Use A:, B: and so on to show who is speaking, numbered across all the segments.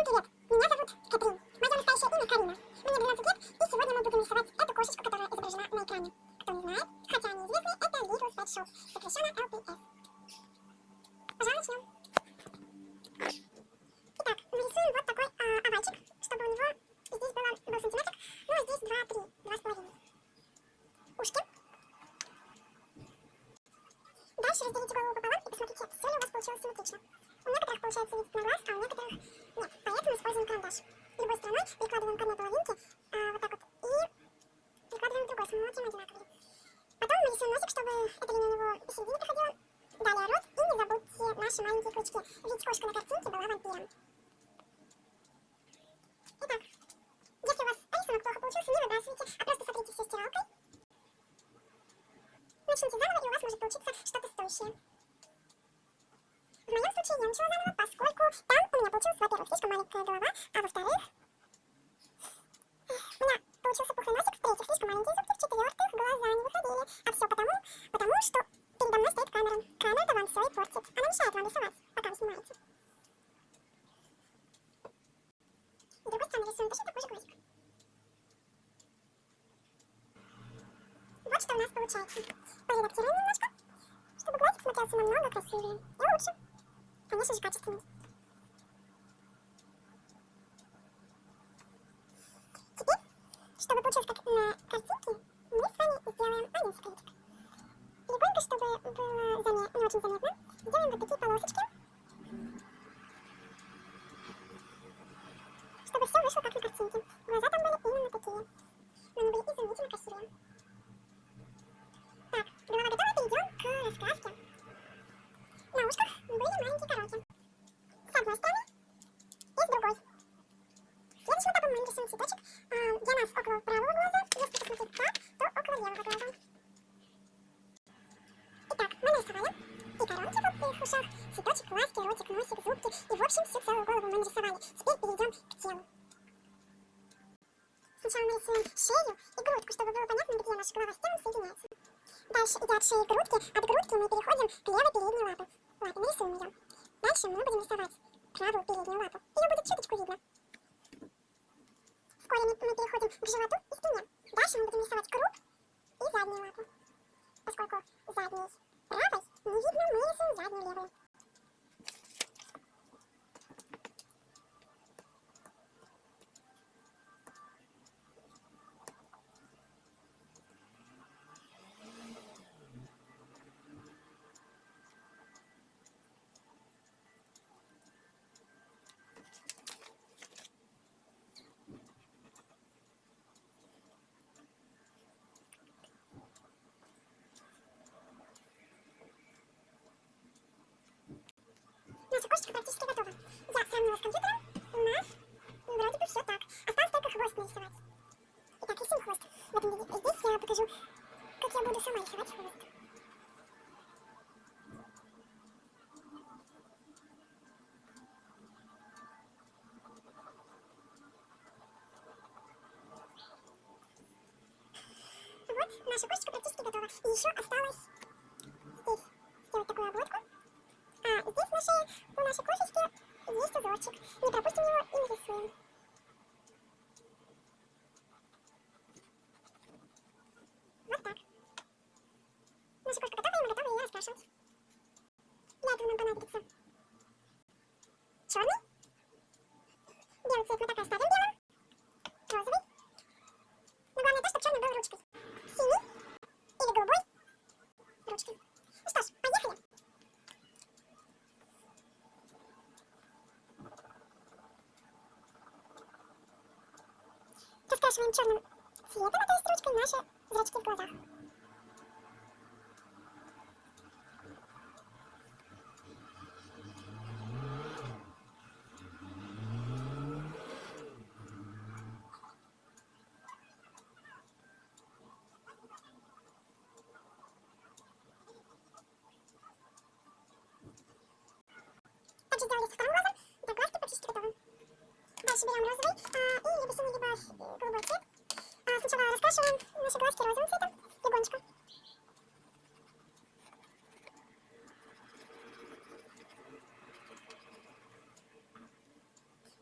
A: привет! Меня зовут Катрин. Мое настоящее имя Карина. Мне 12 лет, и сегодня мы будем рисовать эту кошечку, которая изображена на экране. Кто не знает, хотя они известны, это Little Pet Shop, сокращенно LPS. Пожалуй, начнем. Итак, нарисуем вот такой овальчик, чтобы у него здесь был сантиметр, ну а здесь 2-3, 2,5. Ушки. Дальше разделите голову пополам и посмотрите, все ли у вас получилось симметрично. У некоторых получается вид на глаз, а у некоторых нет, поэтому используем карандаш. Любой стороной прикладываем к одной половинке, вот так вот, и прикладываем к другой, смотрим одинаковые. Потом мы рисуем носик, чтобы эта линия у него посередине проходила. Далее рот, и не забудьте наши маленькие клычки, ведь кошка на картинке была вампиром. Итак, если у вас рисунок плохо получился, не выбрасывайте, а просто сотрите все стиралкой. Начните заново, и у вас может получиться что-то стоящее. В моем случае я начала заново, поскольку там у меня получилась, во-первых, слишком маленькая голова, а во-вторых, у меня получился пухлый носик, в-третьих, слишком маленькие зубки, в-четвертых, глаза не выходили. А все потому что передо мной стоит камера. Камера-то вам все и портит. Она мешает вам рисовать, пока вы снимаете. С другой стороны рисуем точно такой же глазик. Вот что у нас получается. Поредактируем немножко, чтобы глазик смотрелся намного красивее и лучше. Конечно же, качественный. Теперь, чтобы получилось как на картинке, мы с вами сделаем один секретик. Легонько, чтобы было не очень заметно, сделаем вот такие полосочки, чтобы все вышло как на картинке. Глаза там были именно такие, но они были изумительно красивые. Так, голова готова, перейдем к раскраске. На ушках были маленькие коронки. С одной стороны и с другой. Следующим этапом мы нарисуем цветочек. Для нас около правого глаза, если посмотреть так, то около левого глаза. Итак, мы нарисовали и коронки в их ушах, цветочек, глазки, ротик, носик, зубки и в общем всю целую голову мы нарисовали. Теперь перейдем к телу. Сначала нарисуем шею и грудку, чтобы было понятно, где наша голова с телом соединяется. Дальше, идя от шеи к грудке, от грудки мы переходим к левой передней лапе. Лапе, нарисуем ее. Дальше мы будем рисовать правую переднюю лапу. Ее будет чуточку видно. Вскоре мы переходим к животу и спине. Дальше мы будем рисовать круг и заднюю лапу. Поскольку задней правой не видно, мы рисуем заднюю левую. Наша кошечка практически готова. Я сравнила с компьютером, у нас вроде бы все так. Осталось только хвост нарисовать. Итак, рисуем хвост. В этом виде. Здесь я покажу, как я буду сама рисовать хвост. Вот, наша кошечка практически готова. И еще осталось здесь сделать такую обводку. А здесь на шее у нашей кошечки есть узорчик. Не пропустим его и нарисуем. Вот так. Наша кошка готова, и мы готовы ее раскрашивать. Для этого нам понадобится черный. Белый цвет мы так и оставим белым. Розовый. Но главное то, чтобы черный был ручкой. Синий или голубой ручкой. Ну что ж, поехали. Раскрашиваем черным цветом, то есть ручкой, наши зрачки в глазах. Также сделали со вторым глазом. Итак, глазки практически готовы. Дальше берем розовый и либо синий, либо голубой цвет. Сначала раскрашиваем наши глазки розовым цветом, легонечко.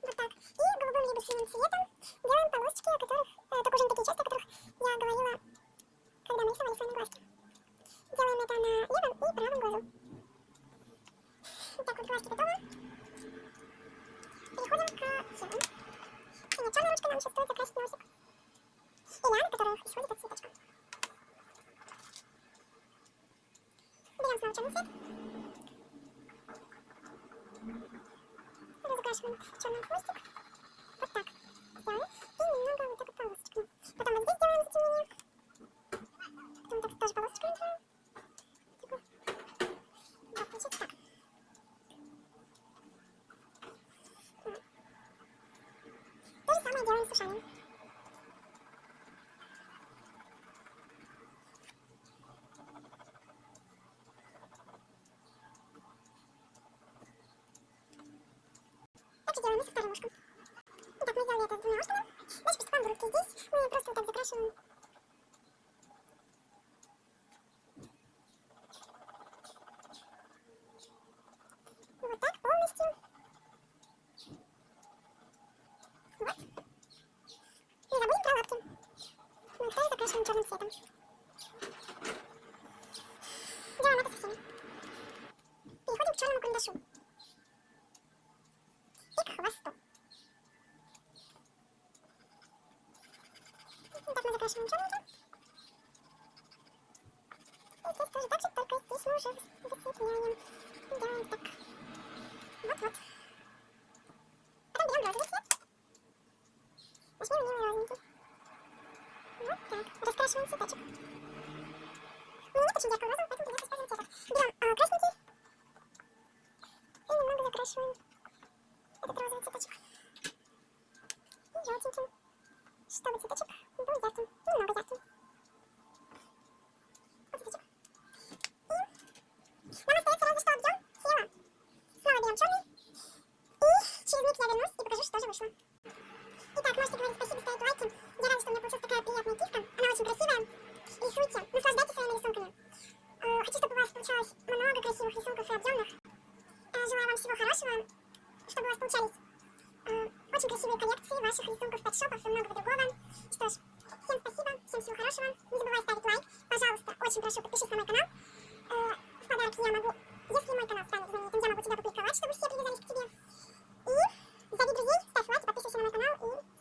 A: Вот так. черной ручкой нам еще стоит закрасить носик. И ляна, которая исходит от цветочка. Берем снова черный цвет. Разукрашиваем черный хвостик. Вот так сделали. И немного вот так вот полосочками. Потом вот здесь делаем затемнение. Потом вот так тоже полосочками делаем. Вот, получается так. То же самое делаем с ушами. Также делаем и со вторым ушком. Итак, мы сделали это с двумя ушками. Дальше приступаем к грудке. Здесь мы просто вот так закрашиваем. Вот так полностью. Вот. Не забудем про лапки. Мы их тоже закрашиваем черным цветом. Делаем это со всеми. Переходим к черному карандашу. И к хвосту. Так мы закрашиваем черненьким. И здесь тоже так же, только здесь мы уже высветляем. Делаем так. Вот-вот. Потом берем розовый цвет. Возьмем милый розовенький. Вот так. Раскрашиваем цветочек. У меня нет очень яркого розового, поэтому придется использовать этот. Берем красненький. И немного закрашиваем этот розовый цветочек. И желтеньким. Чтобы цветочек был ярким. Немного ярким. Вот цветочек. И нам остается разве что объем тела. Снова берем черный. И через миг я вернусь и покажу, что же вышло. Итак, можете говорить спасибо, ставить лайки. Я рада, что у меня получилась такая приятная киска. Она очень красивая. Рисуйте, наслаждайтесь своими рисунками. Хочу, чтобы у вас получалось много красивых рисунков и объемных. Желаю вам всего хорошего, чтобы у вас получались очень красивые коллекции ваших рисунков, подшопов и многого другого. Что ж, всем спасибо, всем всего хорошего. Не забывай ставить лайк. Пожалуйста, очень прошу, подпишись на мой канал. В подарок я могу, если мой канал станет знаменитым, я могу тебя публиковать, чтобы все привязались к тебе. И зови друзей, ставь лайк, подписывайся на мой канал и